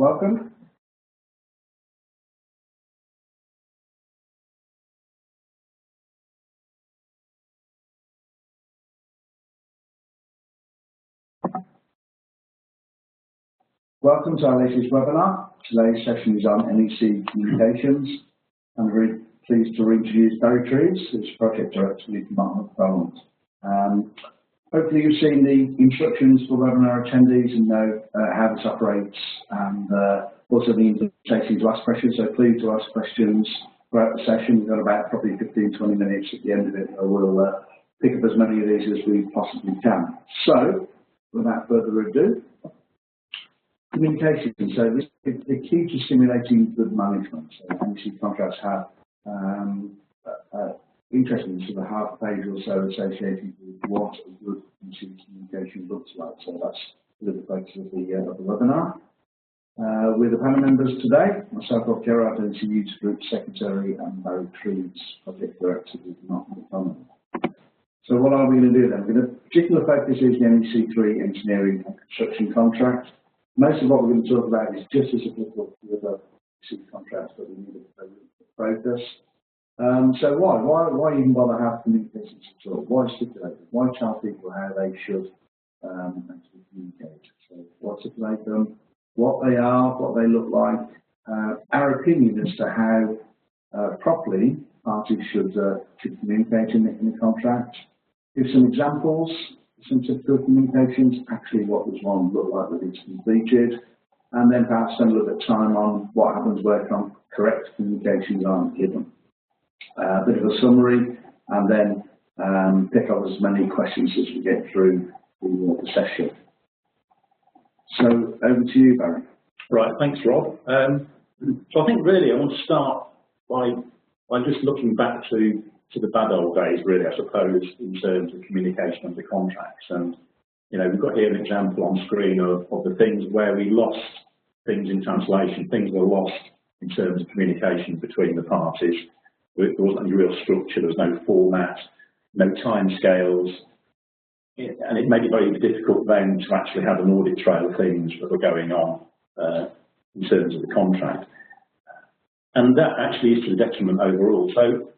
welcome. Welcome to our latest webinar. Today's session is on NEC Communications. I'm very pleased to introduce Barry Trebes, who's Project Director with Mott MacDonald. Hopefully you've seen the instructions for webinar attendees and know how this operates, and also the invitation to ask questions. So please do ask questions throughout the session. We've got about probably 15-20 minutes at the end of it, and we'll pick up as many of these as we possibly can. So, without further ado, communication. So this is the key to stimulating good management. So NEC contracts have interesting sort of half page or so associated with what a good NEC communication looks like. So that's the focus of the webinar. With the panel members today, myself, Robert Gerrard, NEC Users Group Secretary, and Barry Trebes, Project Director with Mott MacDonald. So what are we going to do then? The particular focus is the NEC3 engineering and construction contract. Most of what we're going to talk about is just as applicable to the NEC contracts, but we need a focus. So why even bother have communications at all? Why stipulate them? Why tell people how they should actually communicate? So what stipulate them, what they are, what they look like, our opinion as to how properly parties should communicate in the contract. Give some examples, some typical communications, actually what does one look like when it's completed, and then perhaps spend a little bit of time on what happens where correct communications aren't given. A bit of a summary, and then pick up as many questions as we get through the session. So over to you, Barry. Right, thanks, Rob. So I think really I want to start by just looking back to the bad old days, really, I suppose, in terms of communication under contracts. And, you know, we've got here an example on screen of the things where we lost things in translation. Things were lost in terms of communication between the parties. There wasn't any real structure, there was no format, no timescales, and it made it very difficult then to actually have an audit trail of things that were going on in terms of the contract. And that actually is to the detriment overall. So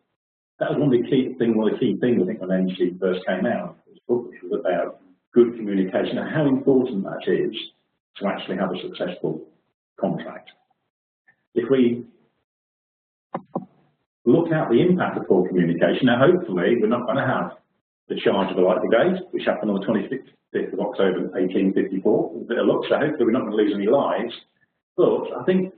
that was one of the key things I think when NEC first came out. It was about good communication and how important that is to actually have a successful contract. If we look at the impact of poor communication, now hopefully we're not going to have the charge of the Light Brigade, which happened on the 25th of October 1854, with a bit of luck, so hopefully we're not going to lose any lives. But I think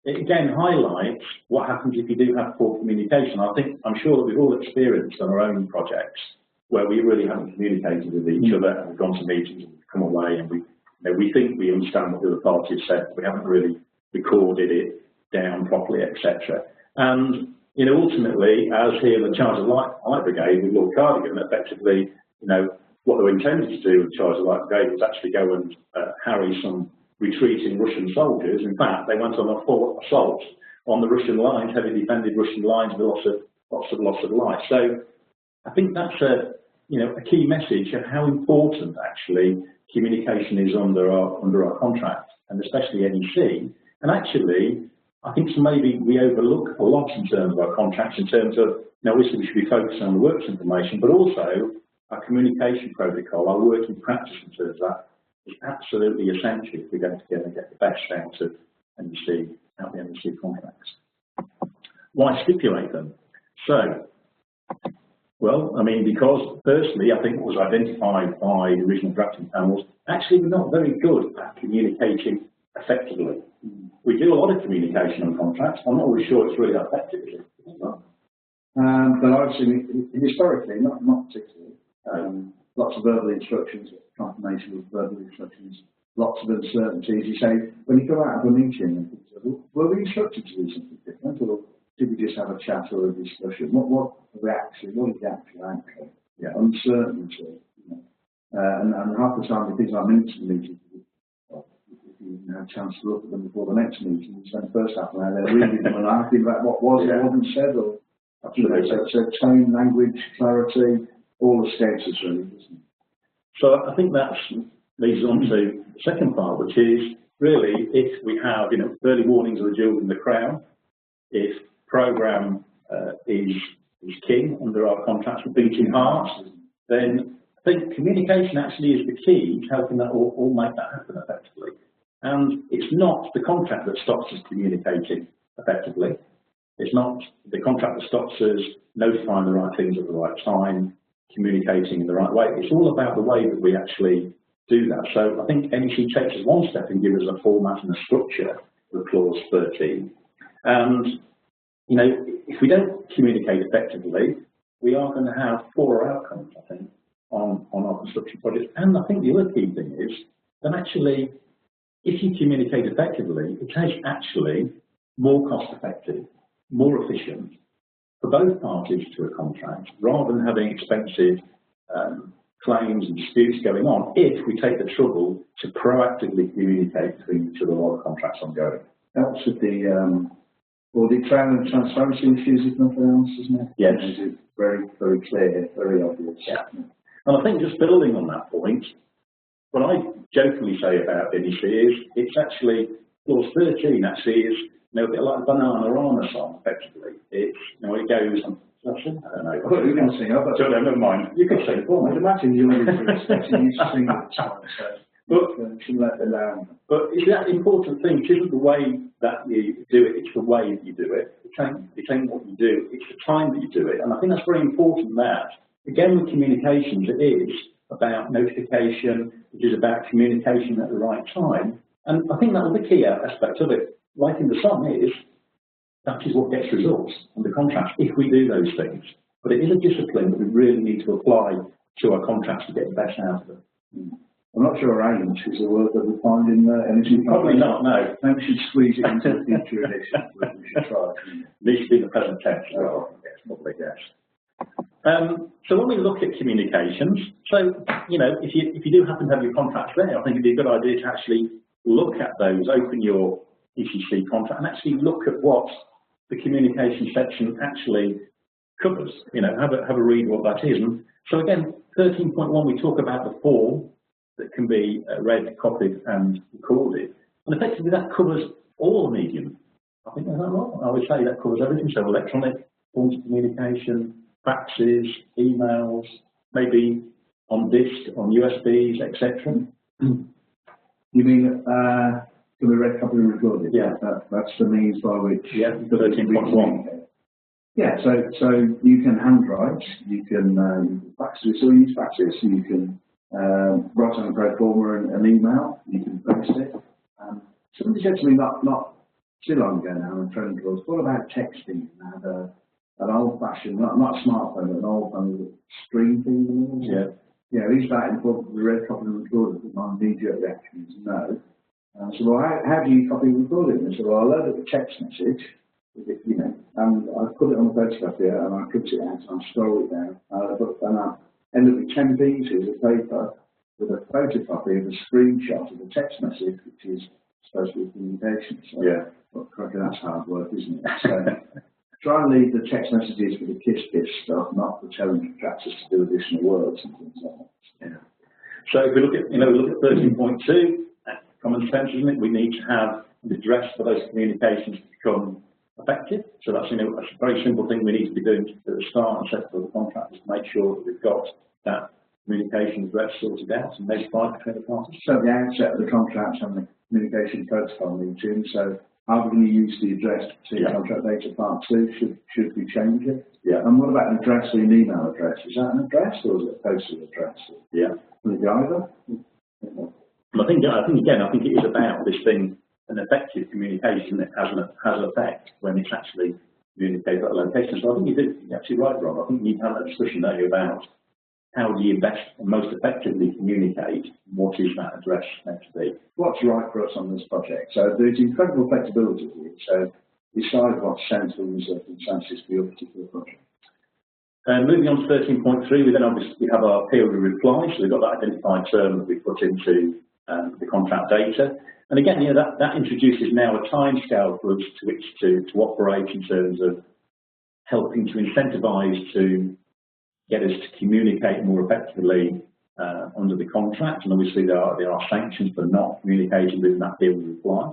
it again highlights what happens if you do have poor communication. I'm sure that we've all experienced on our own projects where we really haven't communicated with each other, and we've gone to meetings and we've come away and we think we understand what the other party has said, but we haven't really recorded it down properly, etc. And you know, ultimately, as here in the Charge of Light Brigade with Lord Cardigan, effectively, you know, what they were intended to do with the Charge of Light Brigade was actually go and harry some retreating Russian soldiers. In fact, they went on a full assault on the Russian lines, heavily defended Russian lines with lots of life. So I think that's a key message of how important actually communication is under our contract, and especially NEC. And actually, I think maybe we overlook a lot in terms of our contracts, in terms of, now obviously we should be focusing on the works information, but also our communication protocol, our working practice in terms of that is absolutely essential if we're going to get the best out of the NEC contracts. Why stipulate them? So, well, I mean, because firstly, I think what was identified by the original drafting panels, actually we're not very good at communicating effectively. We do a lot of communication on contracts. I'm not really sure it's really that effective, is it? But I've seen it historically, not particularly. Lots of verbal instructions, confirmation of verbal instructions, lots of uncertainties. You say, when you go out of a meeting, were we instructed to do something different, or did we just have a chat or a discussion? What is the actual outcome? Yeah. Uncertainty. You know. And half the time, with things like minutes of meetings, you have a chance to look at them before the next meeting, you spend the first half an hour there reading them and asking about what was or wasn't said, or so tone, language, clarity, all escapes us really, doesn't it? So I think that leads on to the second part, which is really, if we have, early warnings of the jewels in the crown, if programme is king under our contracts with beating hearts, then I think communication actually is the key to helping that all make that happen effectively. And it's not the contract that stops us communicating effectively. It's not the contract that stops us notifying the right things at the right time, communicating in the right way. It's all about the way that we actually do that. So I think NEC takes us one step and gives us a format and a structure for clause 13. And, if we don't communicate effectively, we are going to have poorer outcomes, I think, on our construction projects. And I think the other key thing is that actually, if you communicate effectively, it is actually more cost effective, more efficient for both parties to a contract, rather than having expensive claims and disputes going on, if we take the trouble to proactively communicate between each other while the contract's ongoing. Helps with the audit trail and transparency issues, if nothing else, isn't it? Yes. It's very, very clear, very obvious. Yeah. And I think just building on that point, what I jokingly say about NEC is it's actually, clause 13 actually is a bit like a banana rana song, effectively. It's, it goes, I don't know. I thought you were going to sing. Never mind. You could sing for me. I'd imagine you were expecting you to sing at the time, but it's that important thing. It isn't the way that you do it, it's the way that you do it. It ain't what you do, it's the time that you do it. And I think that's very important that, again, with communications, it is about notification, it is about communication at the right time. And I think that was the key aspect of it. Like in the song is, that is what gets results on the contracts if we do those things. But it is a discipline that we really need to apply to our contracts to get the best out of them. I'm not sure range is a word that we find in energy. Probably not, no. Maybe we should squeeze it into the future edition. We should try. Needs to be in the present tense. Probably, yes. So when we look at communications, so, if you do happen to have your contracts there, I think it'd be a good idea to actually look at those, open your ECC contract and actually look at what the communication section actually covers, have a read what that is. And so again, 13.1, we talk about the form that can be read, copied and recorded. And effectively that covers all the medium. I think that's right. I would say that covers everything. So electronic forms of communication, faxes, emails, maybe on disk, on USBs, etc. You mean can be read, copied and recorded? Yeah. That's the means by which... Yeah, 13.1. Yeah, so you can handwrite, you can fax this, or use faxes, you can write on a pro forma an email, you can post it. Somebody said to me not too long ago now in training course, what about texting? I had an old-fashioned, not a smartphone, but an old-fashioned screen thing. Yeah. Yeah, is that important to be read, copied and recorded? My immediate reaction is no. So, well, how do you copy and record it? And I said, well, I load up a text message, and I put it on the photocopier and I print it out and I scroll it down. And I end up with 10 pieces of paper with a photocopy of a screenshot of a text message, which is supposed to be communication. So, yeah. Well, that's hard work, isn't it? So, try and leave the text messages for the kiss stuff, not for telling contractors to do additional words and things like that. Yeah. So if we look at, 13.2, common sense, isn't it? We need to have an address for those communications to become effective. So that's, that's a very simple thing we need to be doing at the start and set for the contractors to make sure that we've got that communication address sorted out and notified between the parties. So the outset of the contract and the communication protocol meeting, so how are we going to use the address to contract data part 2? Should we change it? Yeah. And what about an address or an email address? Is that an address or is it a postal address? Yeah. Will it be either? I think it is about this thing, an effective communication that has an effect when it's actually communicated at a location. So I think you're absolutely right, Rob. I think you need to have a discussion there about how do you best and most effectively communicate, what is that address meant to be. What's right for us on this project? So there's incredible flexibility here, so decide what's sensible in the circumstances for your particular project. Moving on to 13.3, we then obviously have our period of reply, so we've got that identified term that we put into the contract data. And again, that introduces now a timescale for us to which to operate in terms of helping to incentivise to get us to communicate more effectively under the contract, and obviously there are sanctions for not communicating within that period of reply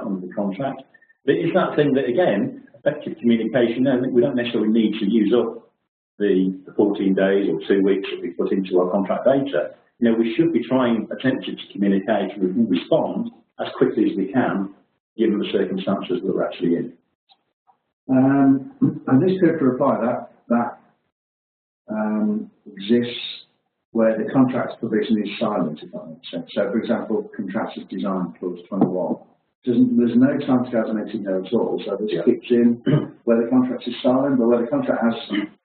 under the contract. But it's that thing that, again, effective communication, we don't necessarily need to use up the 14 days or 2 weeks that we put into our contract data. We should be attempting to communicate and respond as quickly as we can, given the circumstances that we're actually in. And this period to reply, that exists where the contract provision is silent, if that makes sense. So, for example, contractor's design, clause 21. There's no time scales on anything there at all, so this kicks in where the contract is silent, but where the contract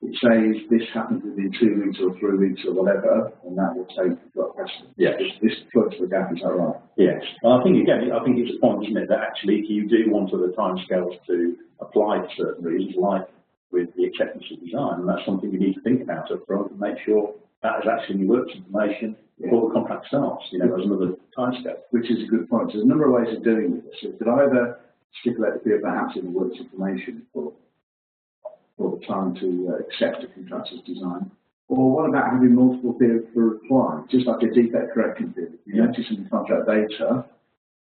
it says this happens within 2 weeks or 3 weeks or whatever, and that will take precedent. Yes. This plugs the gap, is that right? Yes. Well, I think it's a point, isn't it, that actually if you do want other timescales to apply for certain reasons, like with the acceptance of design, and that's something you need to think about up front and make sure that is actually in your works information before the contract starts, as another timescale. Which is a good point. So there's a number of ways of doing this. So you could either stipulate the period perhaps in the works information for the time to accept a contractor's design, or what about having multiple periods for reply, just like a defect correction period. You notice in the contract data,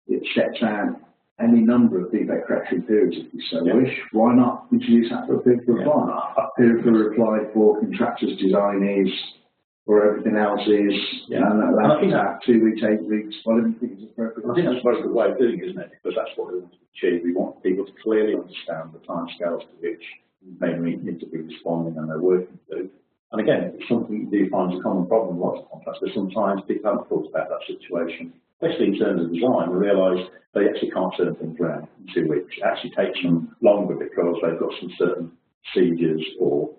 it sets out any number of defect correction periods if you so wish. Why not introduce that for a period for reply? A period for reply for contractor's design is, or everything else is, and I think that 2 weeks, 8 weeks, whatever you think is appropriate. I think that's a very good way of doing it, isn't it? Because that's what we want to achieve. We want people to clearly understand the timescales to which they need to be responding and they're working to. And again, it's something you do find is a common problem in lots of contracts, but sometimes people haven't thought about that situation, especially in terms of design. We realise they actually can't turn things around in 2 weeks. It actually takes them longer because they've got some certain procedures, or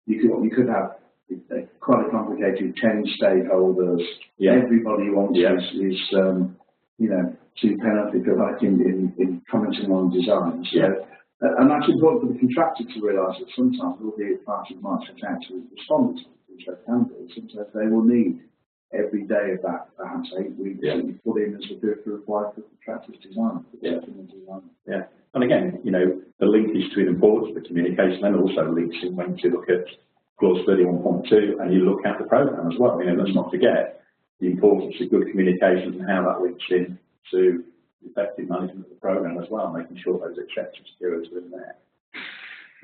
you could have quite a complicated 10 stakeholders. Everybody wants is to penalty, if you like, in commenting on designs. And that's important for the contractor to realise that sometimes, albeit parties might set out to respond, which they can do, sometimes they will need every day of that, perhaps 8 weeks, that you put in as a period to reply for the contractor's design. And again, the linkage to the importance of the communication then also links in when you look at clause 31.2 and you look at the programme as well. Let's not forget the importance of good communications and how that links in to effective management of the programme as well, making sure those acceptance periods are in there.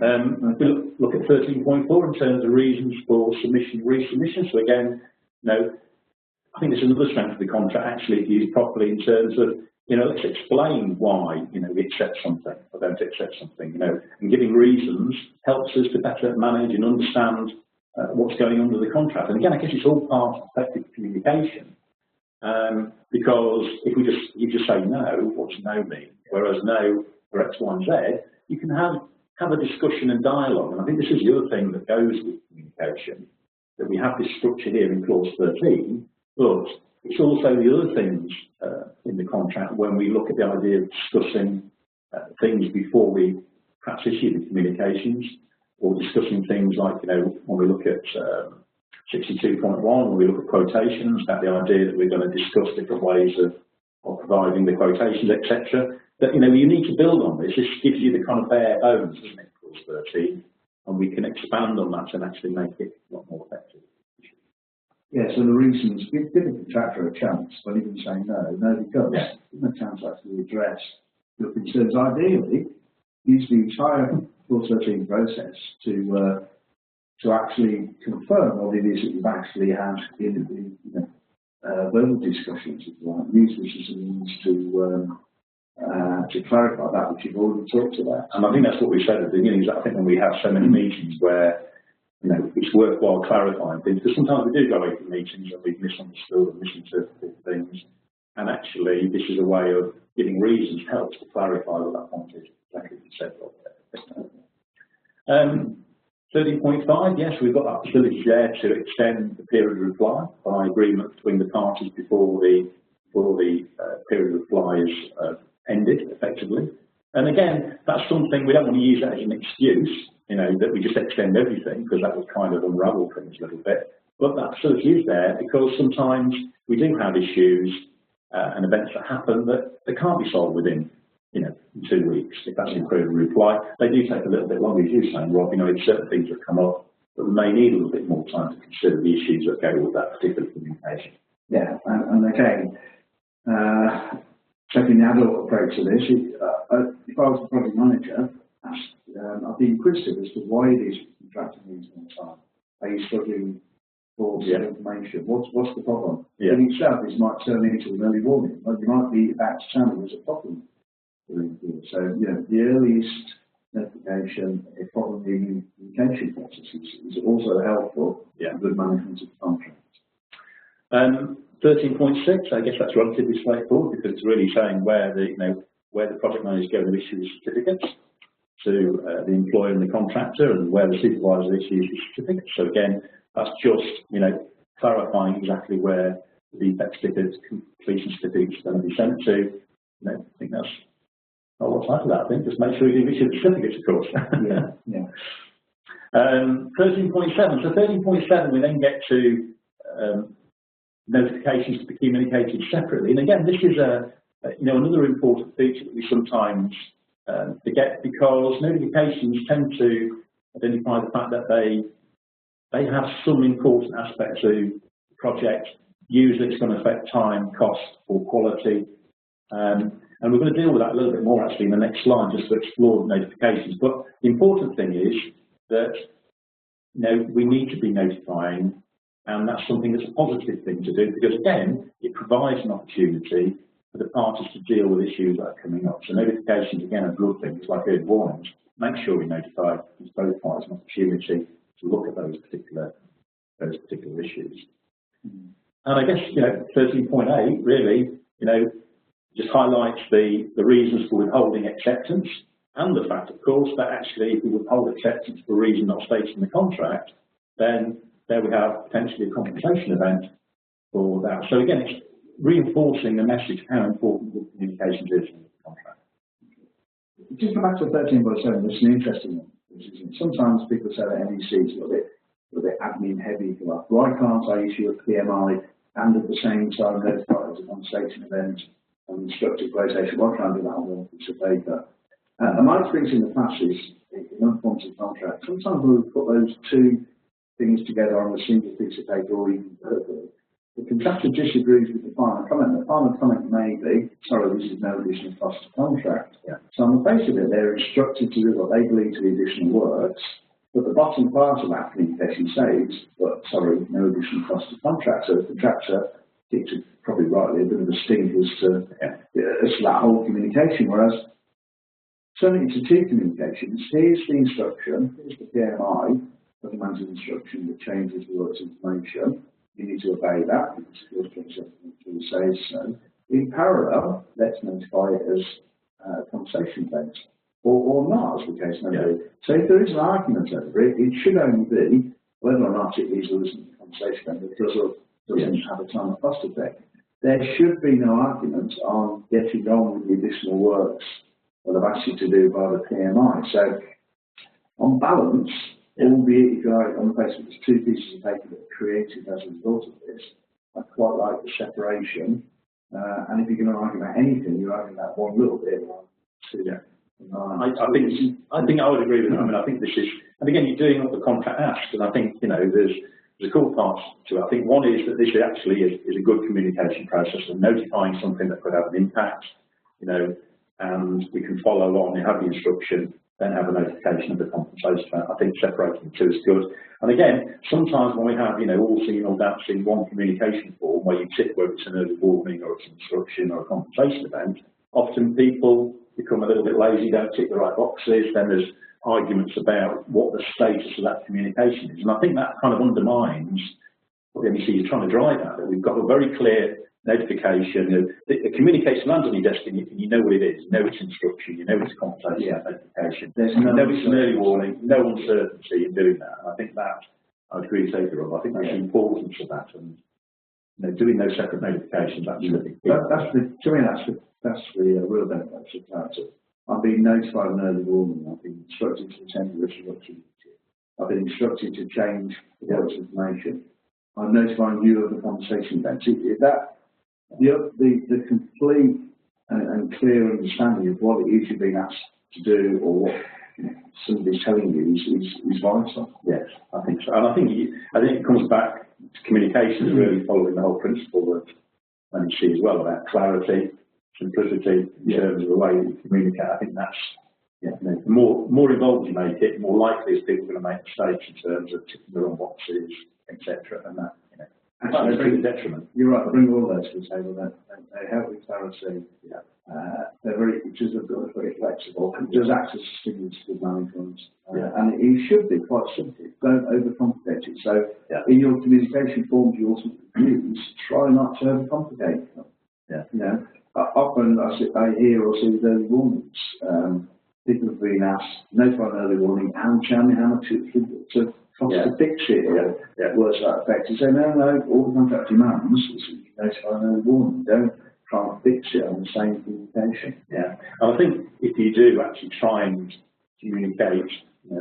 If we look at 13.4 in terms of reasons for submission, resubmission. So again, I think there's another strength of the contract actually if used properly in terms of, let's explain why, we accept something or don't accept something, and giving reasons helps us to better manage and understand what's going on with the contract. And again, I guess it's all part of effective communication. Because if you just say no, what does no mean? Whereas no for X, Y, and Z, you can have a discussion and dialogue. And I think this is the other thing that goes with communication, that we have this structure here in clause 13, but it's also the other things in the contract when we look at the idea of discussing things before we perhaps issue the communications, or discussing things like, when we look at 62.1, when we look at quotations, about the idea that we're going to discuss different ways of providing the quotations, etc. That, you need to build on this. This gives you the kind of bare bones, doesn't it, clause 13, and we can expand on that and actually make it a lot more effective. So the reasons, give the contractor a chance when he can say no, because give them a chance to actually address your concerns. Ideally, use the entire clause 13 process to actually confirm what it is that you've actually had in the verbal discussions, if you like. Use this as a means to clarify that which you've already talked about. And I think that's what we said at the beginning, is that I think when we have so many meetings where it's worthwhile clarifying things, because sometimes we do go away from meetings and we've misunderstood and misinterpreted things, and actually this is a way of giving reasons, helps to clarify what that point is, exactly as you said. 13.5, yes, we've got that facility there to extend the period of reply by agreement between the parties before the period of reply is ended, effectively. And again, that's something we don't want to use that as an excuse, that we just extend everything, because that would kind of unravel things a little bit. But that facility is there because sometimes we do have issues and events that happen that they can't be solved within 2 weeks. If that's included in reply, they do take a little bit longer, as you're saying, Rob. It's certain things that come up but we may need a little bit more time to consider the issues that go with that particular communication. Yeah, and again, taking the adult approach to this, if I was the project manager, I'd be inquisitive as to why it is contracting needs more time. Are you struggling for some information? What's the problem? Yeah. In itself, this might turn into an early warning. But you might be about to tell me there's a problem. So, you know, the earliest notification of a problem in the communication process is also helpful for good management of the contract. 13.6, I guess that's relatively straightforward because it's really saying where the project manager is going to issue the certificates to the employer and the contractor, and where the supervisor issues the certificates. So again, that's just clarifying exactly where the defect certificates, completion certificates are going to be sent to. I think that's what's after that. I think just make sure you issue the certificates, of course. 13.7. So 13.7, we then get to notifications to be communicated separately. And again, this is another important feature that we sometimes forget, because notifications tend to identify the fact that they have some important aspect to the project. Usually it's going to affect time, cost, or quality. And we're going to deal with that a little bit more actually in the next slide, just to explore the notifications. But the important thing is that we need to be notifying, and that's something that's a positive thing to do, because again, it provides an opportunity for the parties to deal with issues that are coming up. So notifications, again, are good things, like early warnings. Make sure we notify both parties an opportunity to look at those particular issues. And I guess 13.8 really just highlights the reasons for withholding acceptance, and the fact, of course, that actually if we withhold acceptance for a reason not stated in the contract, then there we have potentially a compensation event for that. So again, it's reinforcing the message of how important good communication is in the contract. Just go back to 13.7, this is an interesting one. Sometimes people say that NEC is a little bit admin heavy. Like, why can't I issue a PMI and at the same time notify it as a compensation event and instructive quotation? Why can't I do that on one piece of paper? And my experience in the past is, in other forms of contract, sometimes we'll put those two things together on a single piece of paper or even verbally. The contractor disagrees with the final comment. The final comment may be, sorry, this is no additional cost to contract. So on the face of it, they're instructed to do what they believe to be additional works, but the bottom part of that communication says, but sorry, no additional cost to contract. So the contractor takes probably rightly a bit of a stink as to that whole communication, whereas turning to two communications, here's the instruction, here's the PMI, documented instruction that changes the works information. You need to obey that because the Clause 27 says so. In parallel, let's notify it as a compensation event, or not, as the case may be. So if there is an argument over it, it should only be whether or not it is or isn't a compensation event because it doesn't have a time and cost effect. There should be no argument on getting on with the additional works that I've asked you to do by the PMI. So, on balance, albeit if you like, on the basis of two pieces of paper that are created as a result of this, I quite like the separation. And if you're going to argue about anything, you're arguing about one little bit. I think I would agree with that. I mean, I think this is, and again, you're doing what the contract asks, and I think there's a couple parts to it. I think one is that this actually is a good communication process of notifying something that could have an impact, and we can follow on. You have the instruction, then have a notification of the compensation. I think separating the two is good. And again, sometimes when we have, all seen, all dancing, one communication form where you tick whether it's an early warning or it's an instruction or a compensation event, often people become a little bit lazy, don't tick the right boxes, then there's arguments about what the status of that communication is. And I think that kind of undermines what the NEC is trying to drive at, that we've got a very clear notification. The communication lands on your desk and you know what it is. You know it's instruction, you know it's compensation notification. You know it's an early warning, no uncertainty in doing that. And I think that, I would agree with you, Rob, I think that's the importance of that. And doing those separate notifications, absolutely. That's the real benefit of clarity. I've been notified of an early warning. I've been instructed to attend the instruction. I've been instructed to change the works information. I'm notifying you of the compensation event. The complete and clear understanding of what it is you're being asked to do or what somebody's telling you is vital. Yes, I think so. And I think it comes back to communications, really following the whole principle of NEC as well, about clarity, simplicity in terms of the way that you communicate. I think that's, the more involved you make it, more likely is people are going to make mistakes in terms of ticking the wrong boxes, etc. And that, actually, bring detriment. You're right. They bring all those to the table. They help with clarity. They're which is very flexible. It does act as a stimulus to management, and it should be quite simple. Don't overcomplicate it. So, in your communication forms you also use, try not to overcomplicate them. Often I hear or see early warnings. People have been asked, notify an early warning, and tell me how much it to cost to fix it, or words to that effect. You say, no, all the contract demands is that you notify an early warning. Don't try and fix it on the same communication. And I think if you do actually try and communicate,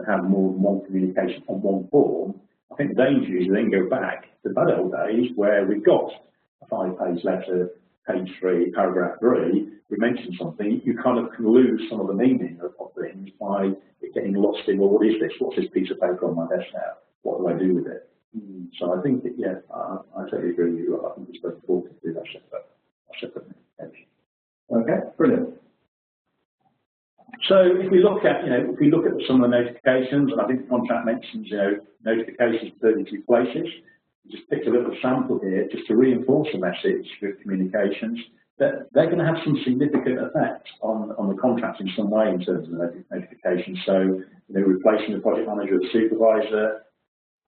have more than one communication on one form, I think the danger is then go back to the bad old days where we've got a 5-page letter, page 3, paragraph 3, we mention something, you kind of can lose some of the meaning of things by it getting lost in, well, what is this? What's this piece of paper on my desk now? What do I do with it? So I think that, I totally agree with you. I think it's very important to do that separate notification. Okay, brilliant. So if we look at, some of the notifications, and I think the contract mentions, notifications 32 places. Just picked a little sample here just to reinforce the message with communications that they're going to have some significant effect on the contract in some way in terms of the notifications. So, replacing the project manager with the supervisor,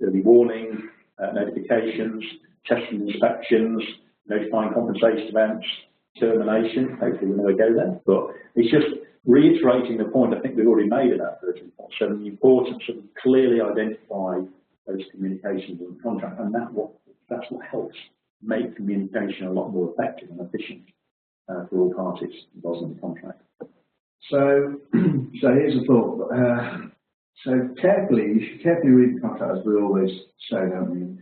early warning, notifications, testing inspections, notifying compensation events, termination. Hopefully we never go there, but it's just reiterating the point I think we've already made about 13.7, the importance of clearly identify those communications in the contract, and that's what helps make communication a lot more effective and efficient for all parties involved in the contract. So here's a thought. You should carefully read the contract, as we always say, don't we?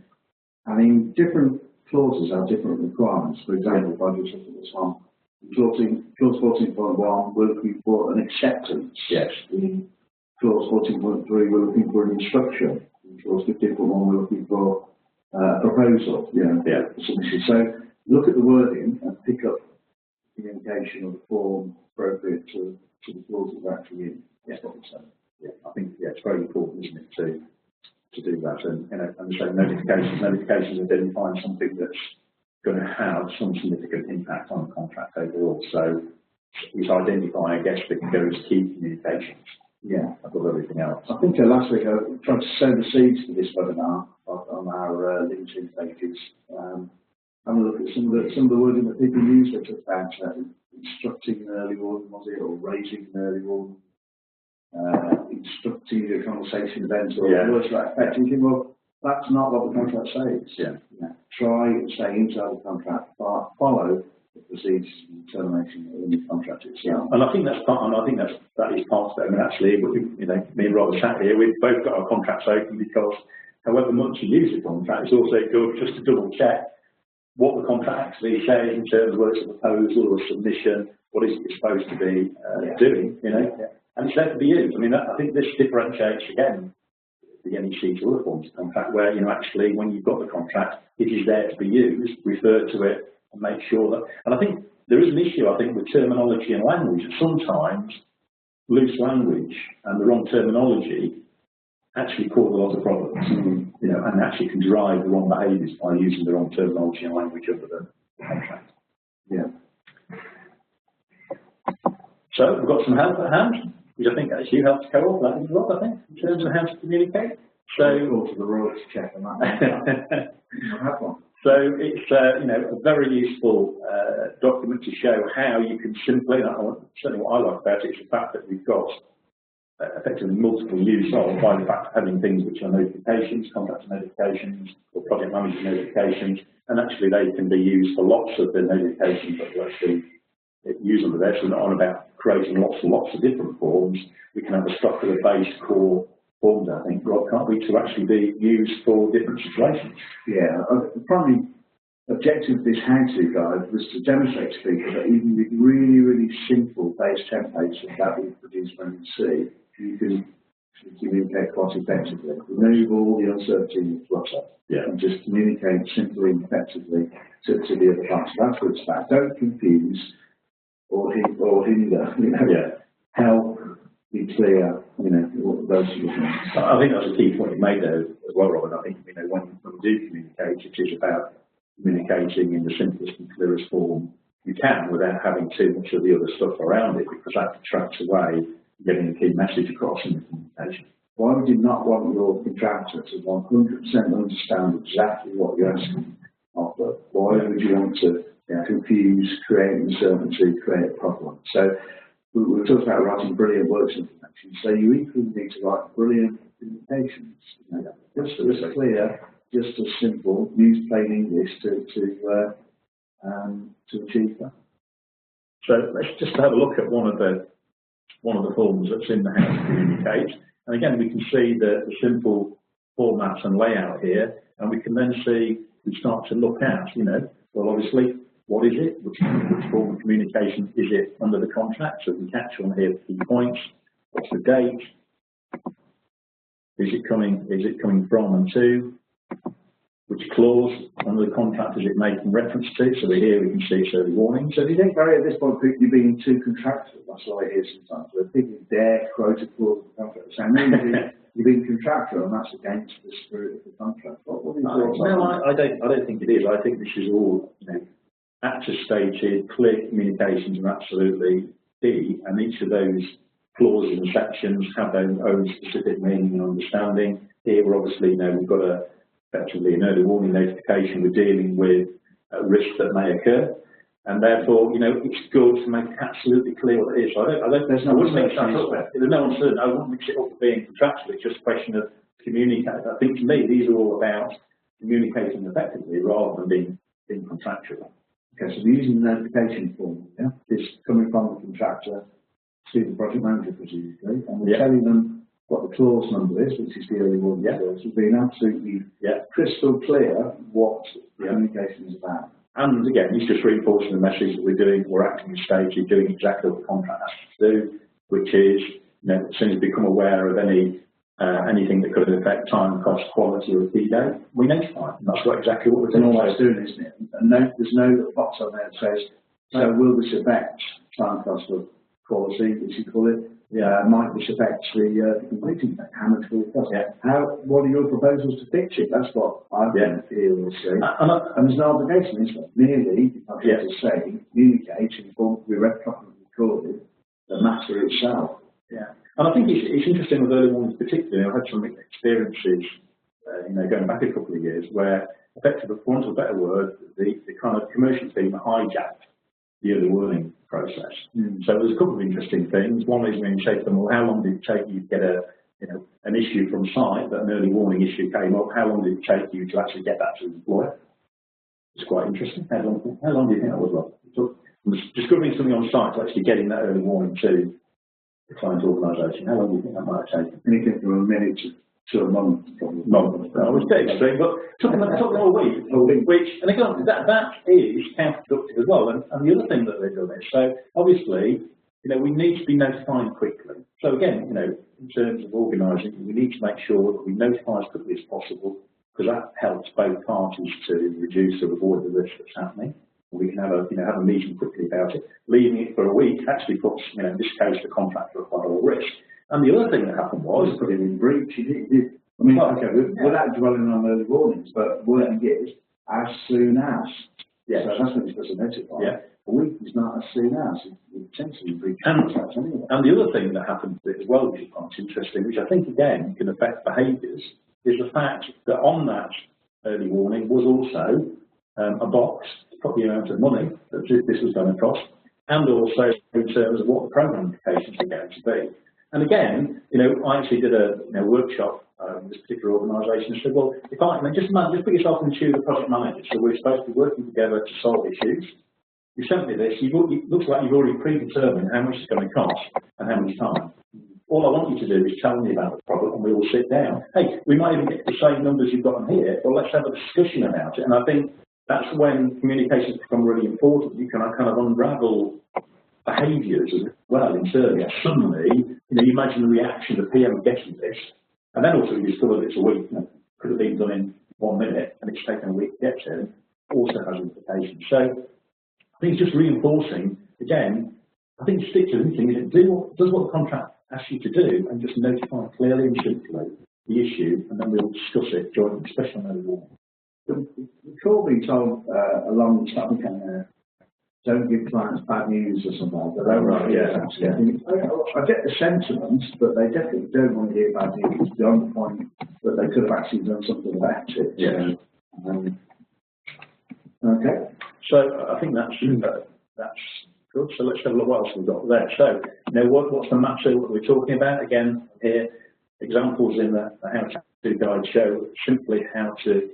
I mean, different clauses have different requirements. For example, if I just look at this one, clause 14.1, we're looking for an acceptance. Yes. In clause 14.3, we're looking for an instruction. In clause 15.1, we're looking for a proposal, submission. So look at the wording and pick up communication of the form appropriate to the clause that we're actually in. That's what we're saying. I think it's very important, isn't it, to do that, and so notifications identifying something that's going to have some significant impact on the contract overall. So it's identifying, I guess, that goes key communications. Above everything else. I think last week I tried to sow the seeds for this webinar on our LinkedIn pages. Have a look at some of the wording that people use. They talk about instructing an early warning, was it, or raising an early warning, instructing a conversation event, or words like that. Thinking, well, that's not what the contract says. Try and stay inside the contract, follow the procedures and termination in the contract itself. And I think that is part of it. I mean, actually, me and Robert sat here, we've both got our contracts open because however much you use the contract, it's also good just to double check what the contract actually says in terms of whether it's a proposal or a submission, what is it supposed to be doing, and it's there to be used. I mean, I think this differentiates again the NEC to other forms of contract where, actually when you've got the contract, it is there to be used, refer to it and make sure that, and I think there is an issue, with terminology and language. Sometimes loose language and the wrong terminology actually cause a lot of problems, and actually can drive the wrong behaviours by using the wrong terminology and language under the contract. So we've got some help at hand, which I think actually helps co-op that as well, I think, in terms of how to communicate. So go to the royalty check on that. So it's a very useful document to show how you can simply, certainly what I like about it is the fact that we've got effectively multiple use of by the fact of having things which are notifications, contractor notifications, or project manager notifications, and actually they can be used for lots of the notifications that we actually use under there. So we're not on about creating lots and lots of different forms. We can have a structure-based core forms, I think, can't we, to actually be used for different situations. The primary objective of this how-to guide was to demonstrate to people that even with really, really simple base templates that we've produced from NEC, you can to communicate quite effectively. Remove all the uncertainty and flutter, and just communicate simply and effectively to the other party. That's what it's about. Don't confuse or hinder. Help, be clear. Those sort of things. I think that's a key point you made there as well, Robert. I think when we do communicate, it is about communicating in the simplest and clearest form you can without having too much of the other stuff around it, because that detracts away getting the key message across in the communication. Why would you not want your contractor to 100% understand exactly what you're asking of them? Why would you want to confuse, create uncertainty, create a problem? So we talked about writing brilliant works information. So you equally need to write brilliant communications. Just as clear, just as simple, use plain English to achieve that. So let's just have a look at one of the forms that's in the How to Communicate. And again, we can see the simple formats and layout here, and we can then see, we start to look at, well, obviously, what is it? Which form of communication is it under the contract? So we catch on here the key points. What's the date? Is it coming from and to? Which clause under the contract is it making reference to? So here we can see it's early warning. So do you think, Barry, at this point, you're being too contractual? That's what I hear sometimes. Where people dare quote a clause of the contract. So you're being contractual, and that's against the spirit of the contract. What are your thoughts on that? I don't think it is. I think this is all, actor stated, clear communications are absolutely key, and each of those clauses and sections have their own specific meaning and understanding. Here, we're obviously, we've got effectively an early warning notification. We're dealing with risks that may occur, and therefore, it's good to make absolutely clear what it is. So there's no uncertainty. I wouldn't mix it up with being contractual. It's just a question of communicating. I think to me, these are all about communicating effectively rather than being contractual. Okay, so we're using the notification form. It's coming from the contractor to the project manager, presumably, and we're telling them what the clause number is, which is the early warning clause. We've been absolutely crystal clear what the communication is about. And again, it's just reinforcing the message that we're acting as staged, doing exactly what the contract asks us to do, which is, as soon as we become aware of anything that could affect time, cost, quality, or key date, we notify. And that's exactly what we're doing. Always doing, isn't it? And there's no box on there that says, so will this affect time, cost, or quality, as you call it? Might this affect the completing date? How much will it cost? What are your proposals to fix it? That's what I feel will see. And there's no obligation, is there? Merely, I have to say, communicate in form to be recorded the matter itself. And I think it's interesting with early warnings particularly. I've had some experiences, going back a couple of years, where effectively, for want of a better word, the kind of commercial team hijacked the early warning process. So there's a couple of interesting things. One is when you say to them, well, how long did it take you to get an issue from site, that an early warning issue came up? How long did it take you to actually get that to the employer? It's quite interesting. How long do you think that was, Rob? It took discovering something on site to actually getting that early warning to the client organisation. How long do you think that might have taken? Anything from a minute to a month. It's pretty extreme, but took them a week. Which, and again, that is counterproductive as well. And the other thing that they've done is, so obviously, we need to be notifying quickly. So again, in terms of organising, we need to make sure that we notify as quickly as possible, because that helps both parties to reduce or avoid the risk that's happening. We can have a meeting quickly about it. Leaving it for a week actually puts, in this case, the contractor at quite a risk. And the other thing that happened was put it in breach. Without dwelling on early warnings, but wording is as soon as. So that's when it's supposed to notify. A week is not as soon as. It potentially breach contracts anyway. And the other thing that happened as well, which is quite interesting, which I think again can affect behaviours, is the fact that on that early warning was also a box, probably amount of money that this was going to cost, and also in terms of what the programme implications are going to be. And again, I actually did a workshop with this particular organisation and said, well, if just put yourself in the shoes of the project manager. So we're supposed to be working together to solve issues. You sent me this. It looks like you've already predetermined how much it's going to cost and how much time. All I want you to do is tell me about the problem, and we will sit down. Hey, we might even get the same numbers you've got on here, but let's have a discussion about it. And I think that's when communications become really important. You can kind of unravel behaviours as well in service. Suddenly, you imagine the reaction of the PM getting this, and then also you discover that it's a week, could have been done in 1 minute, and it's taken a week to get to, also has implications. So I think it's just reinforcing, again, I think stick to the thing is does what the contract asks you to do, and just notify clearly and simply the issue, and then we'll discuss it jointly, especially on early warning. We've all been told along the staff don't give clients bad news or something like that. Right, yeah. I get the sentiment, but they definitely don't want to hear bad news beyond the point that they could have actually done something about it. Yeah. Okay. So I think that's good. So let's have a look what else we've got there. So what's the matter that we're talking about? Again, here examples in the how-to guide show simply how to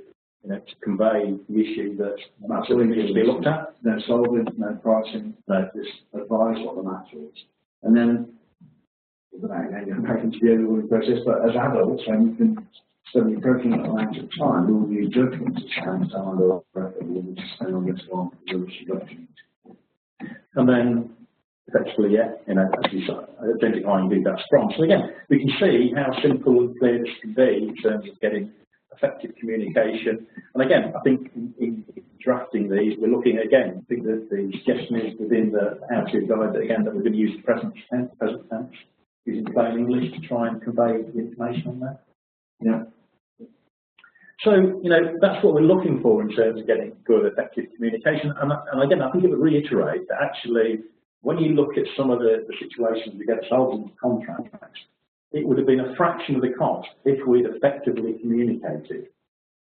to convey the issue that absolutely needs to be looked at. No solving, no pricing, no just advise what the matter is. And then, again, you're making to the early warning process, but as adults, when you can spend the appropriate amount of time, we will use judgment to stand or we will spend on this one, and then, effectively, identifying who that's from. So again, we can see how simple and clear this can be in terms of getting effective communication. And again, I think in drafting these, we're looking again, I think that the suggestion is within the how-to guide that again that we're going to use the present tense, using plain English to try and convey the information on that. Yeah. So, that's what we're looking for in terms of getting good, effective communication. And again, I think it would reiterate that actually, when you look at some of the situations we get ourselves into contracts, it would have been a fraction of the cost if we'd effectively communicated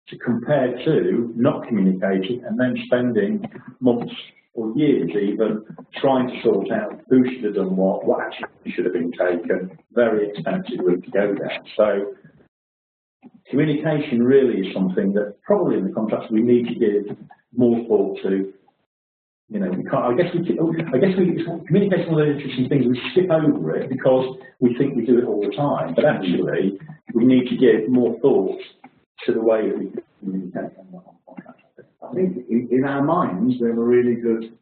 to compare to not communicating and then spending months or years even trying to sort out who should have done what action should have been taken, very expensive route to go down. So communication really is something that probably in the contracts we need to give more thought to. We can't, communication is one of those interesting things. We skip over it because we think we do it all the time, but actually we need to give more thought to the way that we communicate on contracts. I think in our minds we have a really good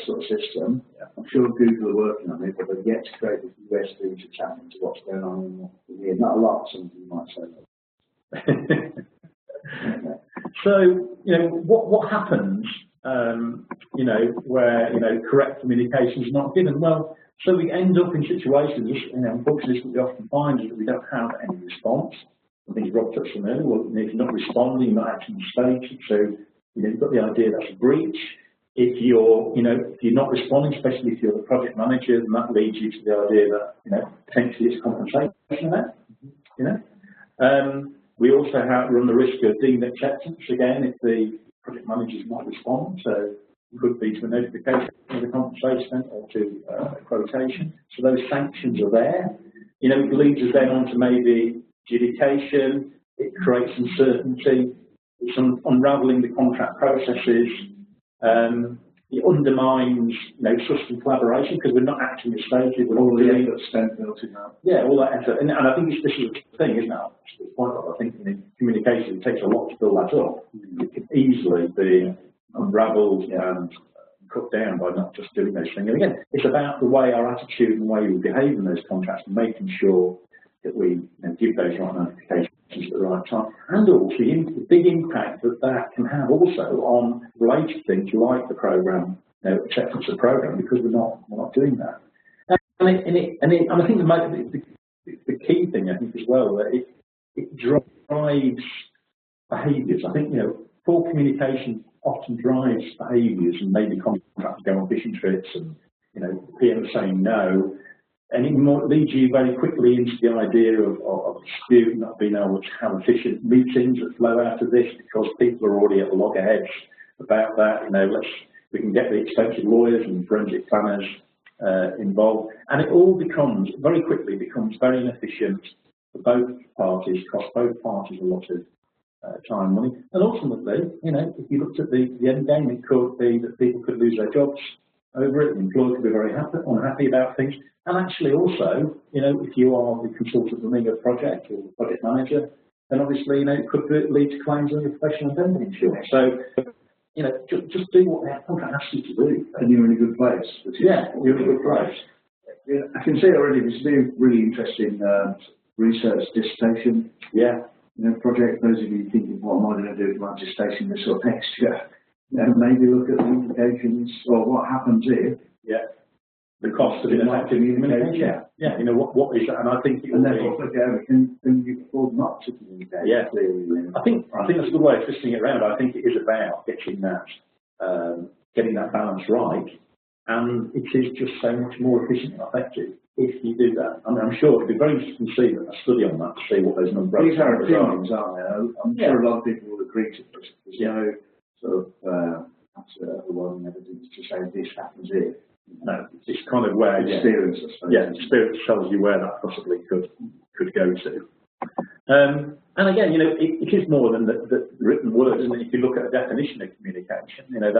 sort of system. Yeah. I'm sure Google are working on it, but they've yet to create a USB to tap into what's going on in here. Not a lot, some people might say that. So, what happens where correct communication is not given? Well, so we end up in situations, unfortunately, what we often find is that we don't have any response. I think Rob touched on earlier. Well, if you're not responding, you're not actually stated. So you've got the idea that's a breach. If you're not responding, especially if you're the project manager, then that leads you to the idea that potentially it's compensation there. We also run the risk of deemed acceptance again if the project manager is not responding. So it could be to a notification of the compensation or to a quotation. So those sanctions are there. It leads us then on to maybe adjudication. It creates uncertainty. It's unravelling the contract processes. It undermines trust and collaboration because we're not acting as stated. We're all the effort spent built in that. Yeah, all that effort. And I think this is the thing, isn't it? It's the point of, I think in communication it takes a lot to build that up. It can easily be unravelled and cut down by not just doing those things. And again, it's about the way our attitude and the way we behave in those contracts and making sure that we give those right notifications at the right time, and also the big impact that can have also on related things like the program, acceptance of the program, because we're not doing that. And I think the key thing I think as well that it drives behaviours. I think poor communication often drives behaviours, and maybe contractors go on fishing trips, and PM saying no. And it leads you very quickly into the idea of dispute, not being able to have efficient meetings that flow out of this because people are already at loggerheads about that. We can get the expensive lawyers and forensic planners involved, and it all very quickly becomes very inefficient for both parties, cost both parties a lot of time and money. And ultimately, if you looked at the end game, it could be that people could lose their jobs over it. The employer could be very unhappy about things. And actually also, if you are the consultant running a project or project manager, then obviously, it could lead to claims under professional indemnity insurance. So just do what the contract asks you to do. And you're in a good place. Yeah, you're in a good place. Yeah, I can see already this is a really interesting research dissertation project. Those of you thinking, what am I going to do with my dissertation this or next year? Maybe look at the implications or what happens if. Yeah. The cost of ineffective communication. Yeah. What is that? And I think it will be. Can you afford not to communicate? Yeah. Clearly. I think that's a good way of twisting it around. I think it is about getting that balance right. And it is just so much more efficient and effective if you do that. I mean, I'm sure it'd be very interesting to see a study on that to see what those numbers are. These are opinions, aren't they? I'm sure a lot of people will agree to this. There's no sort of overwhelming evidence to say this happens if. No, it's kind of where experience, I suppose. Yeah, experience tells you where that possibly could go to. And again, it is more than the written word, isn't it? If you look at a definition of communication, that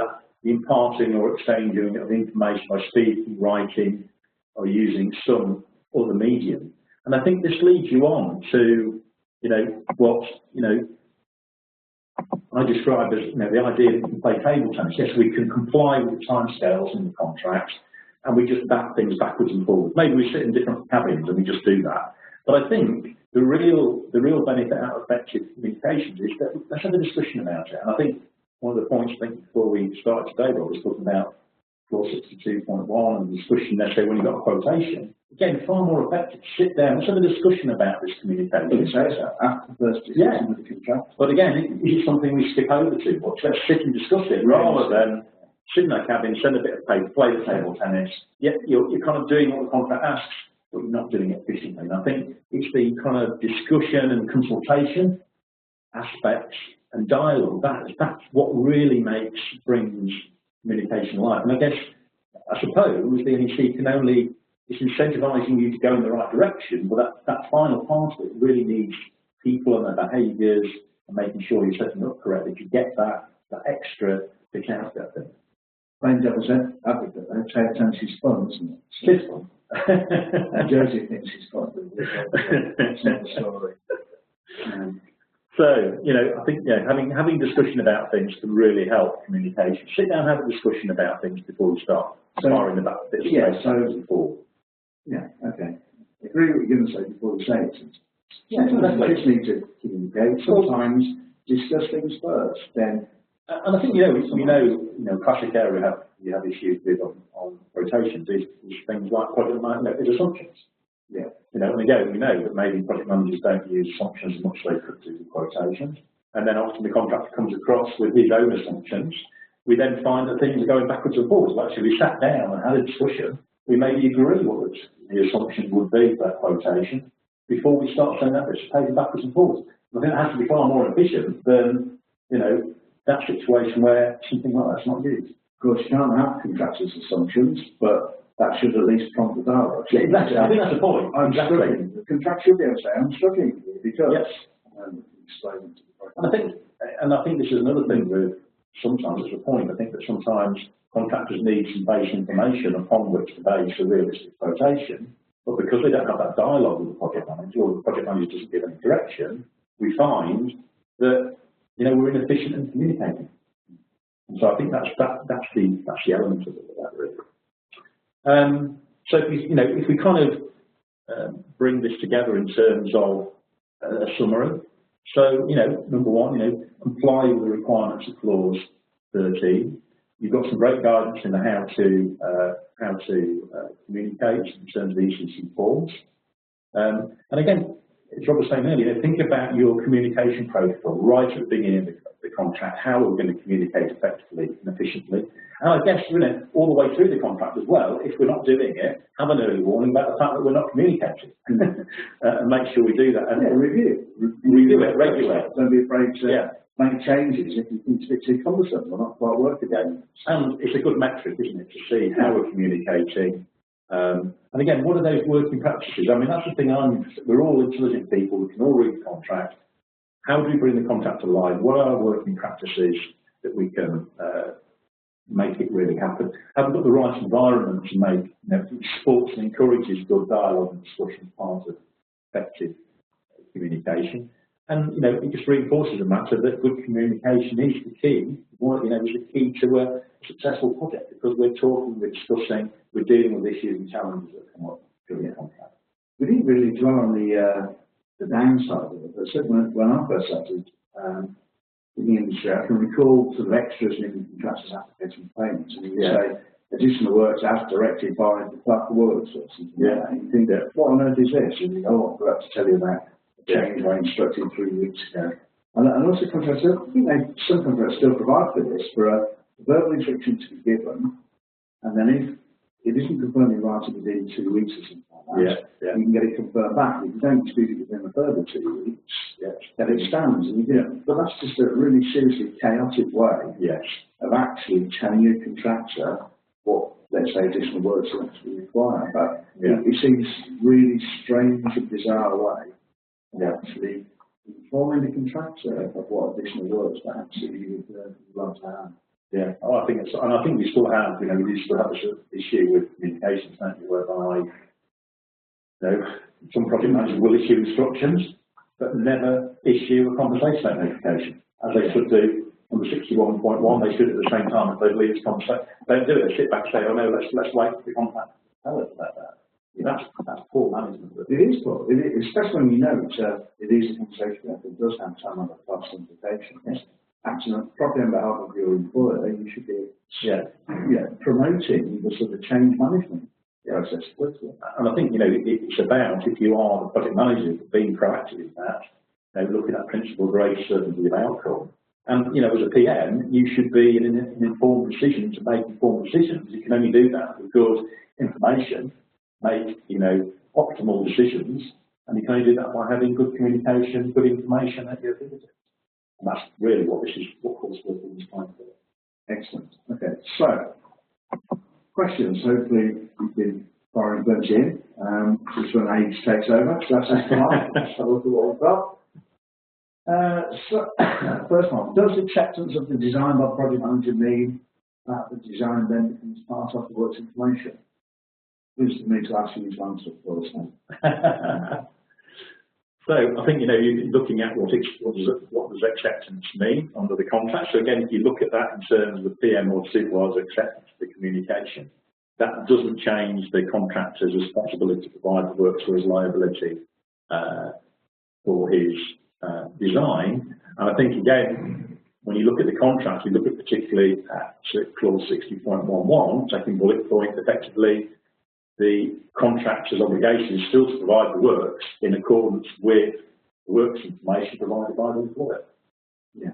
the imparting or exchanging of information by speaking, writing, or using some other medium. And I think this leads you on to, what, I describe as, the idea that we can play table tennis. Yes, we can comply with the timescales in the contract, and we just back things backwards and forwards. Maybe we sit in different cabins and we just do that. But I think the real benefit out of effective communications is that let's have a discussion about it. And I think one of the points before we started today, Rob, was talking about clause 62.1 and the discussion, let's say, when you've got a quotation. Again, far more effective to sit down, let's have a discussion about this communication. After the first discussion with the contract. But again, is it something we skip over too much? Let's sit and discuss it rather than sit in that cabin, send a bit of paper, play the table tennis. Yeah, you're kind of doing what the contract asks, but you're not doing it efficiently. And I think it's the kind of discussion and consultation aspects and dialogue, that's what really brings communication alive. And I suppose the NEC can only, it's incentivising you to go in the right direction, but that final part of it really needs people and their behaviours and making sure you're setting up correctly to get that extra bit out of it. Plain devil's advocate, though, table tennis is fun, isn't it? It's fun. Josie thinks it's fun, but it's not the story. So, I think, having discussion about things can really help communication. Sit down and have a discussion about things before you start firing about bits of space before. Yeah, okay. I agree with what you're going to say before you say it. Sometimes you just need to communicate. Sometimes discuss things first, then. And I think, classic area you have issues with on rotations is things like project management assumptions. Yeah. And again, we know that maybe project managers don't use assumptions as much as they could do with quotations. And then often the contractor comes across with his own assumptions. We then find that things are going backwards and forwards. Well, actually, we sat down and had a discussion. We maybe agree what the assumption would be for that quotation before we start sending that bit of paper backwards and forwards. I think it has to be far more efficient than, that situation where something like that's not used. Of course, you can't have contractors' assumptions, but that should at least prompt the dialogue. Yeah, exactly. I think that's the point. I'm struggling. The contractor should be able to say, I'm struggling because. Yes. And I think this is another thing with sometimes it's a point. I think that sometimes contractors need some base information upon which to base a realistic quotation, but because they don't have that dialogue with the project manager or the project manager doesn't give any direction, we find that we're inefficient in communicating. And so I think that's the element of that really. So if we kind of bring this together in terms of a summary. So number one, comply with the requirements of clause 13. You've got some great guidance in the how to communicate in terms of the ECC forms. And again, as Rob was saying earlier, think about your communication protocol right at the beginning of the contract. How are we going to communicate effectively and efficiently? And I guess, all the way through the contract as well, if we're not doing it, have an early warning about the fact that we're not communicating and make sure we do that. And review it regularly. Don't be afraid to make changes if you think it's a bit too cumbersome or not quite work again. And it's a good metric, isn't it, to see how we're communicating. And again, what are those working practices? I mean, that's the thing we're all intelligent people, we can all read the contract. How do we bring the contract to life? What are our working practices that we can make it really happen? Have we got the right environment to make, it supports and encourages good dialogue and discussion as part of effective communication? And, you know, it just reinforces the matter that good communication is the key, is the key to a successful project, because we're talking, we're discussing, we're dealing with issues and challenges that come up during the contract. We didn't really dwell on the downside of it, but certainly when I first started in the industry, I can recall sort of extras in contractors' application payments, and you would say additional works as directed by the clerk of works or something like that. And you think, what on earth is this? And you go, I forgot to tell you about the change I instructed 3 weeks ago. And also contractors, I think some contractors still provide for this, for a verbal instruction to be given, and then if it isn't confirmed in writing within 2 weeks or something like that, you can get it confirmed back. If you don't dispute it within a further 2 weeks, then it stands. And but that's just a really seriously chaotic way of actually telling your contractor what, let's say, additional works are actually required. But it seems really strange and bizarre way of actually informing the contractor of what additional works that actually you would like to have. Yeah, I think it's, and I think we still have, we still have this issue with communications, don't we, whereby, some project managers will issue instructions, but never issue a conversation notification, as they should do under 61.1. They should at the same time if they leave this conversation. They don't do it. They sit back and say, oh no, let's wait for the contact to tell us about that. That's poor management. It is poor, especially when you know it is a conversation that does have some other cost implications. Acting properly on behalf of your employer, you should be promoting the sort of change management process quickly. And I think it's about, if you are the project manager, being proactive in that, looking at principle grade certainty of outcome. And as a PM, you should be in an informed decision to make informed decisions. You can only do that with good information, make optimal decisions, and you can only do that by having good communication, good information at your fingertips. And that's really what course work is trying to do. Excellent. Okay, so questions. Hopefully we've been firing bunch in. Just when age takes over, so that's fine. Let's have a look at what we've got. So, first one, does acceptance of the design by the project manager mean that the design then becomes part of the works information? Please for me to ask you to answer for us now. So I think you're looking at what does acceptance mean under the contract. So again, if you look at that in terms of the PM or supervisor acceptance of the communication, that doesn't change the contractor's responsibility to provide the works for his liability for his design. And I think again, when you look at the contract, you look at particularly at clause 60.11, second bullet point, effectively the contractor's obligation is still to provide the works in accordance with the works information provided by the employer. Yeah.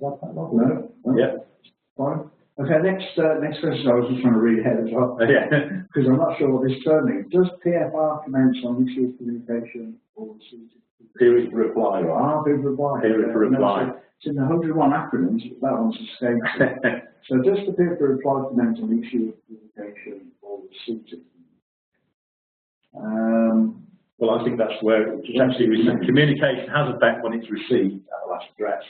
No? Yeah. Fine. Okay, next question. I was just trying to read ahead as well. Because I'm not sure what this term means. Does PFR commence on issue of communication or period for reply? Period for reply. Period for reply. No, it's in the 101 acronyms, but that one's escaped. So does the period for reply commence on issue of communication or receipt? Well, I think that's where it's actually communication has effect when it's received at the last address.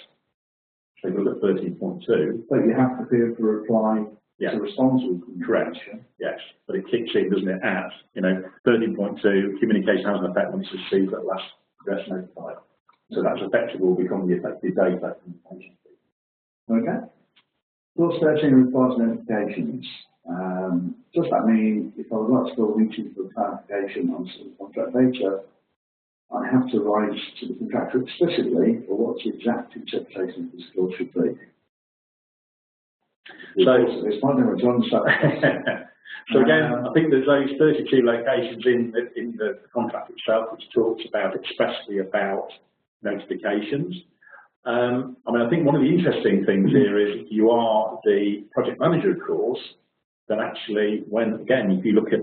So you look at 13.2. But you have the period for reply to respond to communication. Correct. Yes, but it kicks in, doesn't it? At 13.2, communication has an effect when it's received at the last address notified. So that's effective will become the effective date of that communication. Okay. Clause 13 requires notifications. Does that mean if I would like to go reaching for clarification on some contract data, I have to write to the contractor explicitly, or what's the exact interpretation of this clause should be? So it's not going to John. So again, I think there's those 32 locations in the contract itself which talks about expressly about notifications. I think one of the interesting things here is if you are the project manager, of course, then actually if you look at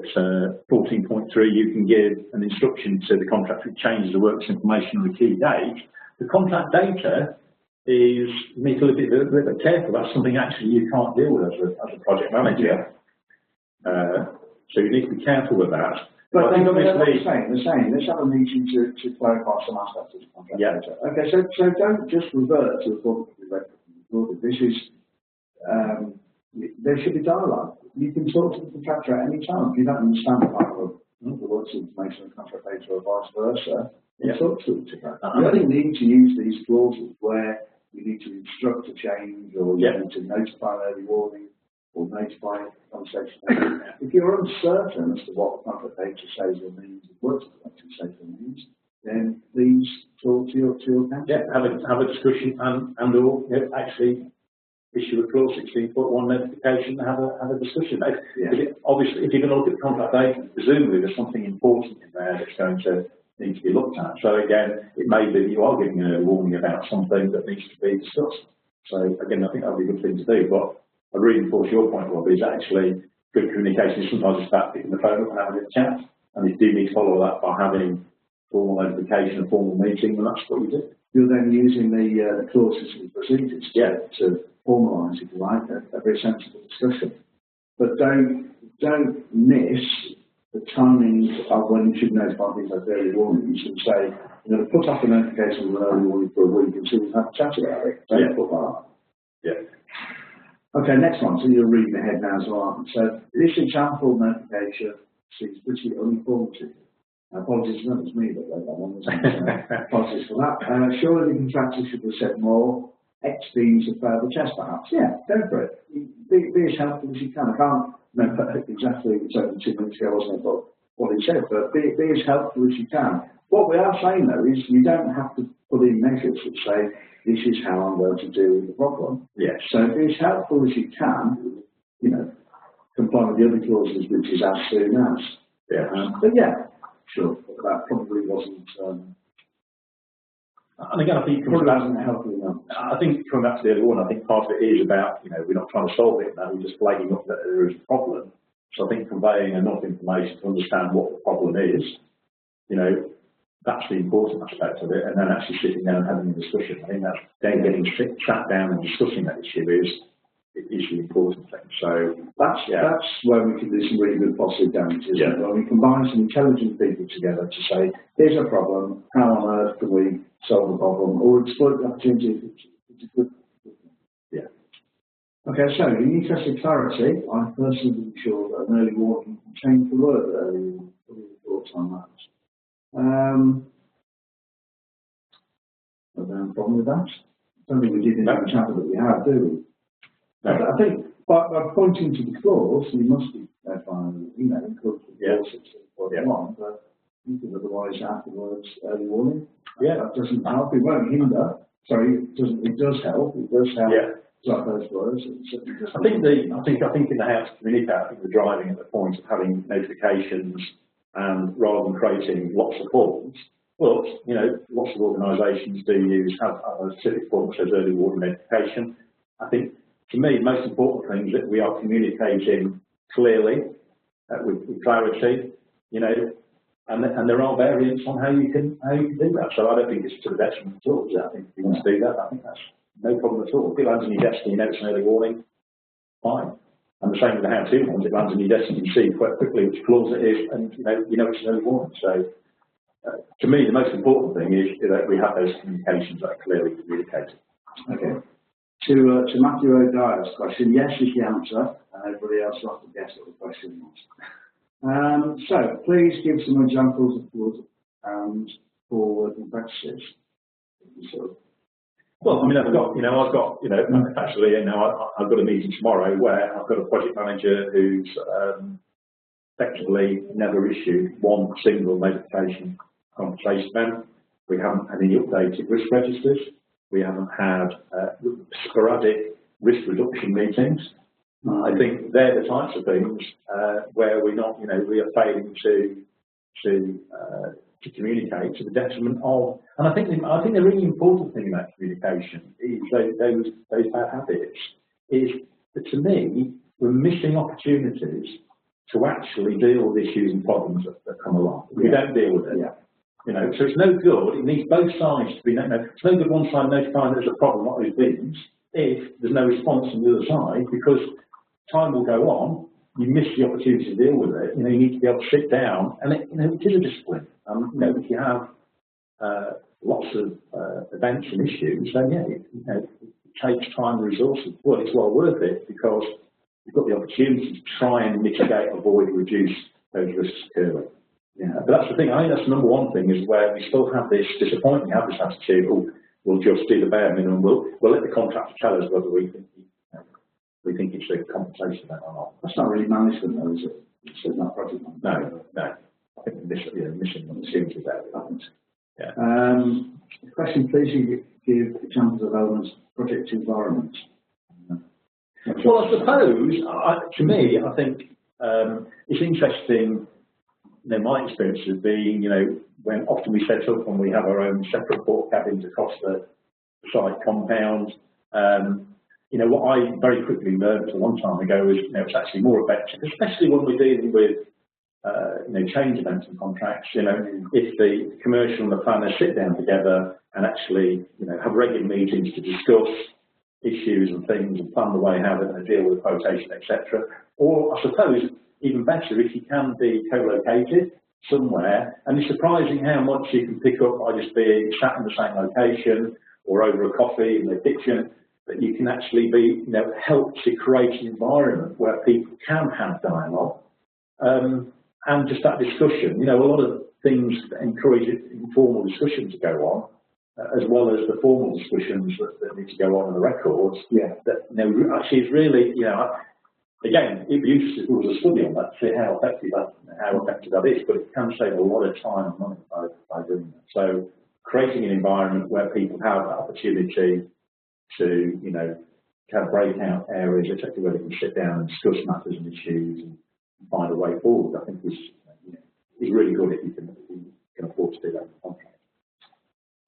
14.3, you can give an instruction to the contractor to change the works information on the key date. The contract data is, you need to be a little bit careful. That's something actually you can't deal with as a project manager. So you need to be careful with that. But I think obviously the same. Let's have a meeting to clarify some aspects of the contract data. Okay, so don't just revert to the publicly recorded. This is there should be dialogue. You can talk to the contractor at any time. If you don't understand the works information of the contract data or vice versa, and talk to each other. I think we need to use these clauses where you need to instruct a change, or you need to notify an early warning, or notify a conversation. If you're uncertain as to what the contract data says or means, what the contract says or means, then please talk to your counsel. Yeah, have a discussion and or actually issue a clause 16.1 notification and have a discussion. Obviously, if you're going to look at the contract data, presumably there's something important in there that's going to need to be looked at. So again, it may be that you are giving a warning about something that needs to be discussed. So again, I think that would be a good thing to do. But I reinforce your point, Rob, is actually good communication. Sometimes it's about picking the phone up and having a chat. And you do need to follow that by having formal notification, a formal meeting, and that's what you do. You're then using the clauses and procedures to formalise, if you like, a very sensible discussion. But don't miss the timings of when you should notify things like early warnings and say, you're going to put up a notification with an early warning for a week until we've had a chat about it. Don't put that up. Okay, next one. So you're reading ahead now as well. So this example notification seems pretty uninformative. Apologies, that was me that wrote that one. Apologies for that. Surely the contractor should have said more. X fees have failed the test, perhaps. Yeah, go for it. Be as helpful as you can. I can't remember exactly, it was only 2 minutes ago, wasn't it, but what he said, but be as helpful as you can. What we are saying, though, is you don't have to put in measures that say, this is how I'm going to deal with the problem. Yes. So be as helpful as you can, comply with the other clauses, which is as soon as. Yeah. But yeah, sure, that probably wasn't. And again, I think I think coming back to the other one, I think part of it is about, we're not trying to solve it now, we're just flagging up that there is a problem. So I think conveying enough information to understand what the problem is, that's the important aspect of it, and then actually sitting down and having a discussion. I think that's then getting sat down and discussing that issue is the important thing. So that's where we can do some really good positive damage, isn't it? When we combine some intelligent people together to say, here's a problem, how on earth can we solve the problem, or exploit the opportunity? It's a good thing. Okay, so in the interest of clarity, I personally am sure that an early warning can change the word early warning. What are your thoughts on that? I don't have a problem with that. I don't think we did in the chapter that we have, do we? No. I think by pointing to the clause, we must be including the clause 16.1, but you could otherwise afterwards early warning. That doesn't help. It won't hinder. Sorry, it does help. It does help. Like those words. I think in the House Communications, I think we're driving at the point of having notifications and rather than creating lots of forms. But lots of organisations do have a specific form that says early warning notification. I think to me, the most important thing is that we are communicating clearly, with clarity, and there are variants on how you can do that. So I don't think it's to the detriment at all. I think if you want to do that, I think that's no problem at all. If it lands on your desk and you know it's an early warning, fine. And the same with the how-to ones. It lands on your desk and you can see quite quickly which clause it is, and you know it's an early warning. So to me, the most important thing is that we have those communications that are clearly communicated. Okay. To Matthew O'Dyer's question, yes is the answer, and everybody else will have to guess what the question was. So please give some examples of good and poor working practices. Well, I mean, I've got actually, I've got a meeting tomorrow where I've got a project manager who's effectively never issued one single notification compensation plan. We haven't had any updated risk registers. We haven't had sporadic risk reduction meetings. I think they're the types of things where we're not, we are failing to communicate to the detriment of. And I think the really important thing about communication is those bad habits. Is that to me we're missing opportunities to actually deal with issues and problems that come along. We don't deal with it. So it's no good. It needs both sides to be. It's no good one side notifying there's a problem, what there's been, if there's no response from the other side, because time will go on. You miss the opportunity to deal with it. You need to be able to sit down, and it is a discipline. If you have lots of events and issues, then it takes time and resources. Well, it's well worth it because you've got the opportunity to try and mitigate, avoid, reduce those risks occurring. Yeah, but that's the thing. I think that's the number one thing, is where we still have this disappointment, have this attitude. Oh, we'll just do the bare minimum. We'll let the contractor tell us whether we think it's a compensation event or not. That's not really management, though, is it? It's not project management. No. I think we're missing one seriously there. Yeah. Question, please give examples of elements of project environment. Well, I suppose, to me, I think it's interesting. My experience has been, when often we set up and we have our own separate port cabins across the site compound. What I very quickly learned a long time ago is, it's actually more effective, especially when we're dealing with, change events and contracts. If the commercial and the planners sit down together and actually, have regular meetings to discuss issues and things and plan the way how they're going to deal with quotation, etc. Or I suppose even better if you can be co-located somewhere, and it's surprising how much you can pick up by just being sat in the same location or over a coffee in the kitchen, that you can actually be, help to create an environment where people can have dialogue and just that discussion. A lot of things encourage informal discussion to go on, as well as the formal discussions that need to go on in the records. Yeah. That actually is really, again, it'd be interesting if there was a study on that to see how effective that is, but it can save a lot of time and money by doing that. So creating an environment where people have that opportunity to, have breakout areas, etc., where they can sit down and discuss matters and issues and find a way forward, I think is really good if you can afford to do that in the contract.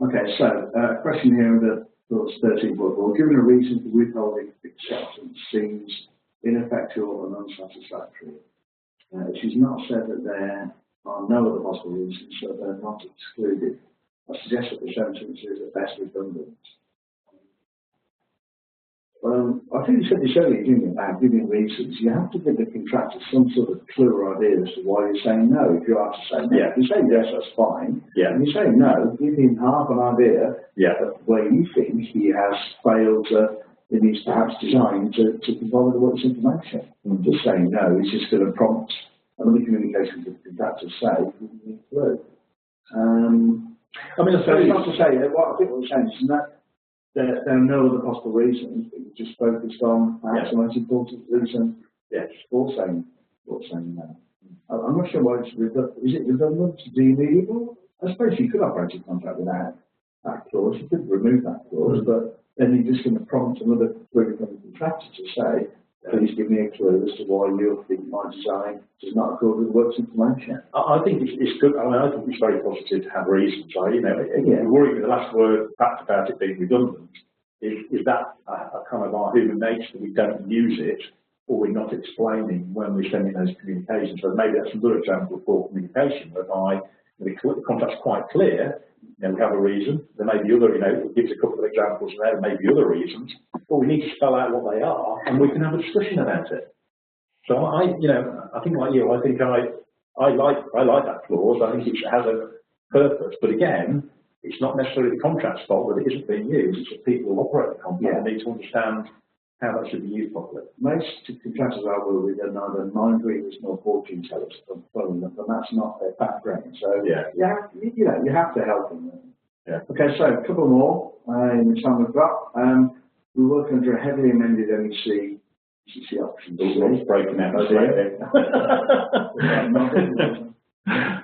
Okay, so question here that thoughts 13. Well, given a reason for withholding acceptance seems ineffectual and unsatisfactory. She's not said that there are no other possible reasons, so they're not excluded. I suggest that the sentence is at best redundant. I think you said this earlier, didn't you, about giving reasons. You have to give the contractor some sort of clue or idea as to why you're saying no. If you are to say no, if you say yes, that's fine. Yeah. If you say no, give him half an idea of where you think he has failed in his perhaps design to provide the works information. And just saying no is just going to prompt another communication to the contractor to say, giving me a clue. So it's not to say that what I think what we're saying is that there are no other possible reasons, but you're just focused on perhaps the most important reason for saying no. I'm not sure why it's redundant. Is it redundant? Do you need it? I suppose you could operate a contract without that clause. You could remove that clause, but then you're just going to prompt another query from the contractor to say, please give me a clue as to why you think my design does not accord with the works information. I think it's good. I think it's very positive to have reasons. The worry with the last word, fact about it being redundant, is that a kind of our human nature that we don't use it, or we're not explaining when we're sending those communications. So maybe that's another example of poor communication, whereby the contract's quite clear. We have a reason. There may be other, it gives a couple of examples there may be other reasons, but we need to spell out what they are, and we can have a discussion about it. So I think like you, I think I like that clause. I think it has a purpose, but again, it's not necessarily the contract's fault that it isn't being used. It's the people who operate the contract need to understand how that should be used properly. Most contractors I work with are neither mind readers nor fortune tellers, and that's not their background. So you have to help them. Yeah. Okay, so a couple more in the time we've got. We work under a heavily amended NEC options. It's breaking out.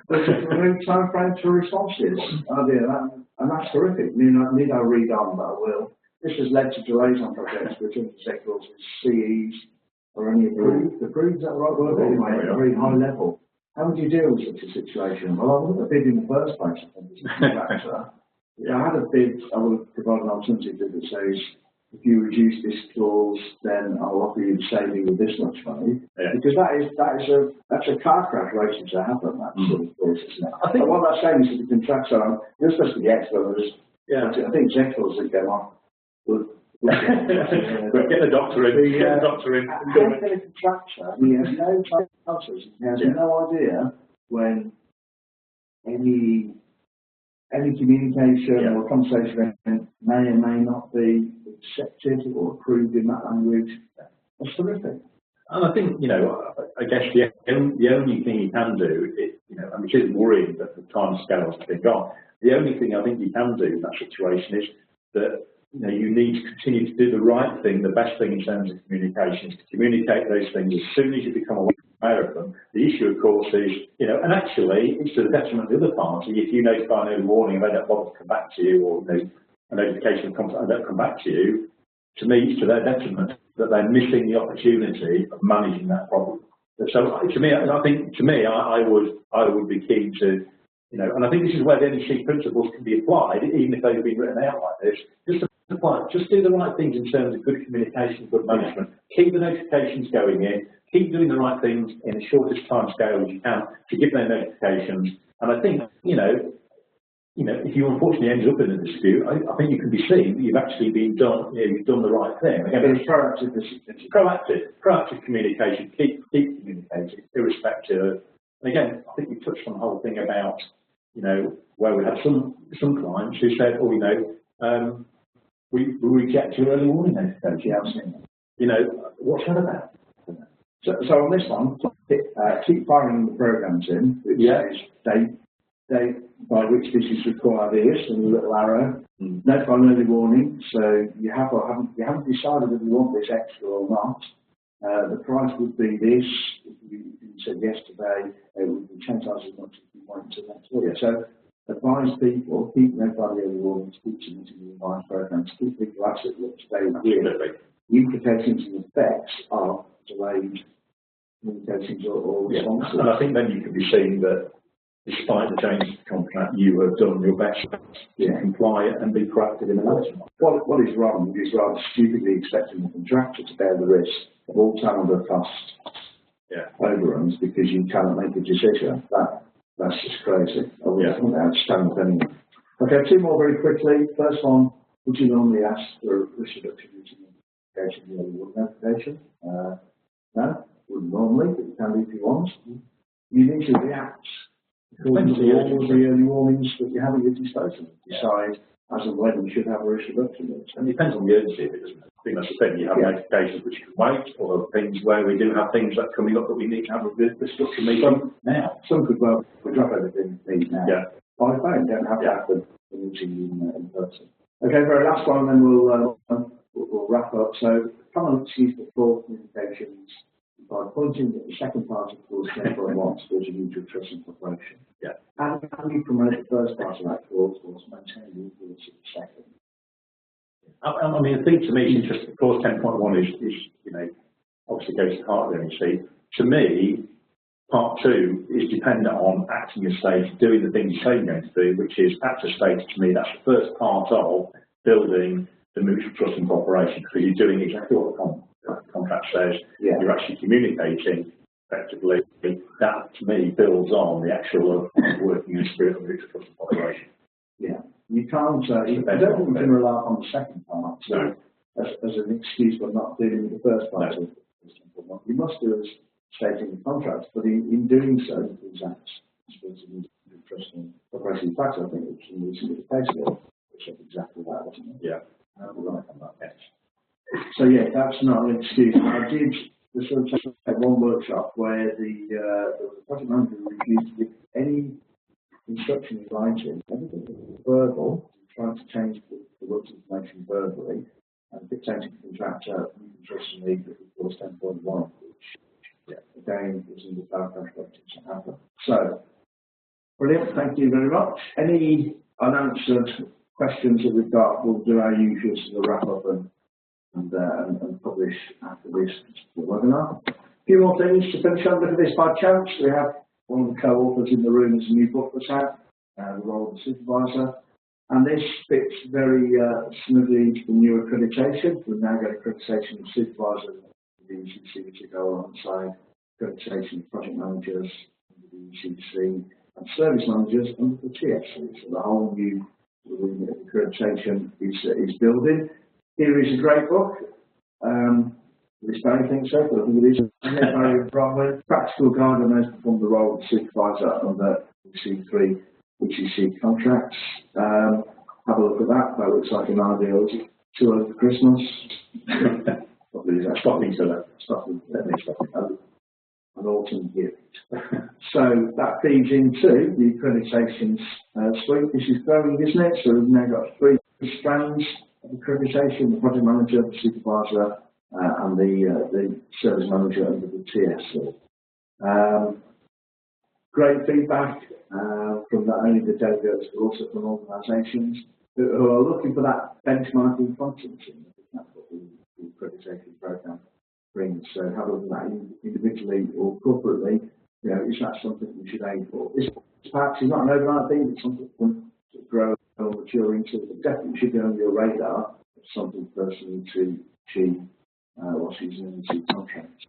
But to remove time frames for responses. And that's terrific. Need I read on, but I will. This has led to delays on projects which under sectors with CEs are only approved. Approved, is that the right word? Anyway, at a very high level. How would you deal with such a situation? Well, I wouldn't have bid in the first place, I think, as a contractor. I had a bid, I would have provided an alternative bid that says, if you reduce this clause, then I'll offer you the saving of this much money. Yeah. Because that's a car crash waiting to happen, that sort of clause, isn't it? I think what that's saying is that the contractor, you're supposed to be the expert, I think executives that go on. Get the doctor in. Get the doctor in. The contractor, he has no chances. He has no idea when any communication or conversation may or may not be accepted or approved in that language. That's terrific. And I think, I guess the only thing you can do and which is worrying that the time scales have been gone. The only thing I think you can do in that situation is that you need to continue to do the right thing, the best thing in terms of communication is to communicate those things as soon as you become aware of them. The issue, of course, is, and actually it's to the detriment of the other party. If you notify an early warning and they don't bother to come back to you, or a notification comes and don't come back to you, to me it's to their detriment that they're missing the opportunity of managing that problem. So to me, I would be keen to, and I think this is where the NEC principles can be applied, even if they've been written out like this. Just do the right things in terms of good communication, good management. Keep the notifications going in. Keep doing the right things in the shortest time scale as you can to give them notifications. And I think, if you unfortunately end up in a dispute, I think you can be seen that you've actually been you've done the right thing. Again, it's proactive communication. Keep communicating, irrespective of. And again, I think we touched on the whole thing about, where we had some clients who said, we reject your early warning notification. What's that about? So on this one, keep firing the programs in, which is date by which this is required is, and the little arrow. Notify an early warning. So you haven't decided whether you want this extra or not. The price would be this. If you said yes today, it would be 10 times as much if you went to next year. So advise people, keep notifying the early warnings, keep submitting the revised programs, keep people absolutely up to date with the implications and effects of delayed communications or responses. And I think then you can be seeing that despite the changes to the contract, you have done your best to comply and be proactive in the management. What is wrong is rather stupidly expecting the contractor to bear the risk of all calendar cost overruns because you cannot make a decision. That's just crazy. I wouldn't understand it anyway. Okay, two more very quickly. First one, would you normally ask for a risk reduction using notification, the early warning notification? No, wouldn't normally, but you can do if you want. You need to react according to all the early warnings that you have at your disposal. Decide as and when you should have a risk reduction. And it depends on the urgency of it, doesn't it? I think that's the thing. You have notifications which can wait, or things where we do have things that are coming up that we need to have a reduction meeting now. Some could drop everything now. By phone, don't have to have the meeting in person. Okay, very last one, and then we'll wrap up. So, common excuse for poor communications by pointing at the second part of clause 10.1 towards a mutual trust and cooperation. How do you promote the first part of that clause or to maintain the influence of the second? I mean, the thing to me is interesting. Clause 10.1 is obviously goes to the heart of the NEC. To me, part 2 is dependent on acting as stated, doing the things you say you're going to do, which is act as stated. To me, that's the first part of building the mutual trust and cooperation, because you're doing exactly what the contract says. You're actually communicating effectively. That, to me, builds on the actual working in spirit of mutual trust and cooperation. You can't. I don't think we can rely on the second part as an excuse for not dealing with the first part of this. You must do as stated in the contract, but in doing so, it acts as mutual trust and cooperation. In fact, I think it's in the case law, which is exactly that, wasn't it? Right on that. So that's not an excuse. I did one workshop where the project manager refused to give any instruction in writing, everything was verbal, trying to change the work's information verbally, and dictating to the contractor, you can trust me that it was 10.1, which again is in the power contract to happen. So, brilliant, thank you very much. Any unanswered questions that we've got, we'll do our usual sort of wrap up and publish after this webinar. A few more things to finish on. Look at this by chance. We have one of the co-authors in the room is a new book that's out, The Role of the Supervisor. And this fits very smoothly into the new accreditation. We've now got accreditation of supervisors under the ECC, which go alongside accreditation of project managers under the ECC and service managers under the TSC. So the whole new accreditation is building. Here is a great book. At least Barry thinks so, but I think it is. Barry Trebes, Practical Guide on those perform the role of the supervisor under EC3 UCC contracts. Have a look at that. That looks like an ideal tour for Christmas. Probably is that. Stop me. an autumn gift. So that feeds into the accreditations suite. This is growing, isn't it? So we've now got 3 strands of accreditation: the project manager, the supervisor, and the service manager under the TSC. Great feedback from not only the delegates but also from organisations who are looking for that benchmarking function. I think that's what the accreditation programme brings. So have a look at that individually or corporately. You know, is that something we should aim for? Perhaps it's not an overnight thing, it's something to grow or mature into, but definitely should be on your radar as something personally to achieve whilst using NEC contracts.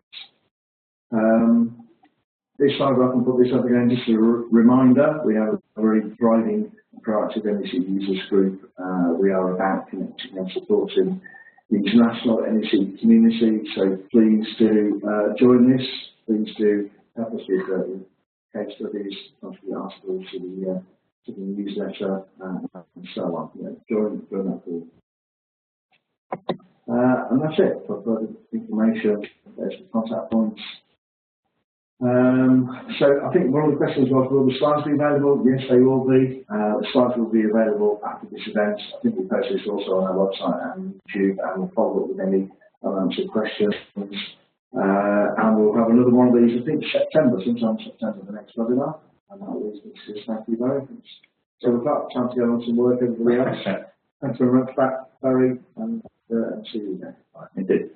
This slide, I can put this up again, just a reminder, we have a very thriving and proactive NEC Users Group. We are about connecting and supporting the international NEC community, so please do join this. Please do help us with case studies, contribute articles to the newsletter, and so on. You know, join that group. And that's it. For further information, there's the contact points. So I think one of the questions was, will the slides be available? Yes, they will be. The slides will be available after this event. I think we'll post this also on our website and YouTube, and we'll follow up with any unanswered questions. And we'll have another one of these, I think, sometime September, the next webinar. And that leaves me to just thank you very much. So we've got time to go on some work, everybody else. Thanks very much, Barry, and see you again. Indeed.